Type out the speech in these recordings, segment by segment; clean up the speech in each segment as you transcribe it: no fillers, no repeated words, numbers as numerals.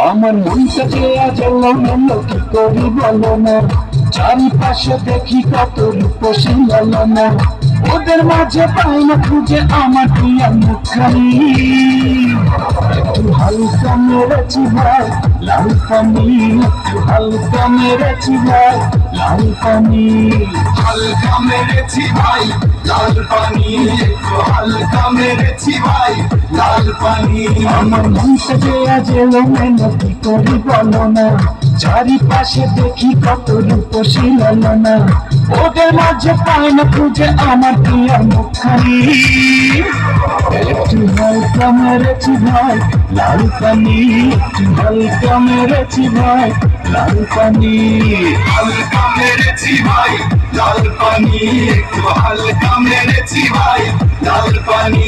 আমার মনটাকে আজ এলো কি করি বলো না, চারিপাশে দেখি কত রূপসী লালনা, ওদের মাঝে পাই না খুঁজে আমার প্রিয়া মুখখানি। একটু হালকা মেরেছি ভাই লাল পানি, একটু হালকা মেরেছি ভাই লাল পানি, হালকা মেরেছি ভাই লাল পানি, একটু হালকা মেরেছি ভাই লাল পানি। আমার মনটাকে আজ এলো কি করি বলো না, চারিপাশে দেখি কত রূপসী লালনা, ওদের মাঝে পাই না খুঁজে আমার প্রিয়ার মুখখানি। একটু হালকা মেরেছি ভাই লাল পানি, একটু হালকা মেরেছি ভাই লাল পানি, হালকা মেরেছি ভাই লাল পানি, একটু হালকা মেরেছি ভাই লাল পানি।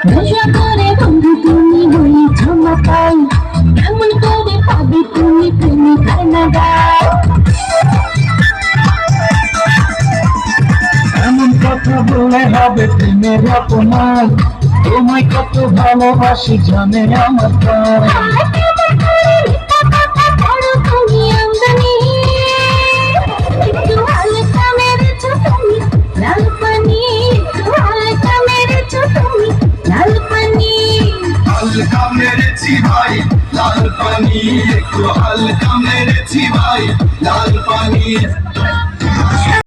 নেশা করে বন্ধু তুমি হই ঝমকাই, এমন করে পাবি তুমি প্রেমিকার নাগাল। এমন কথা বলে হবে প্রেমের অপমান, তোমায় কত ভালোবাসি জানে আমার প্রাণ। একটু হালকা মেরেছো তুমি লাল পানি, একটু হালকা মেরেছো তুমি লাল পানি। হালকা মেরেছি ভাই লাল পানি, একটু হালকা মেরেছি ভাই লাল পানি।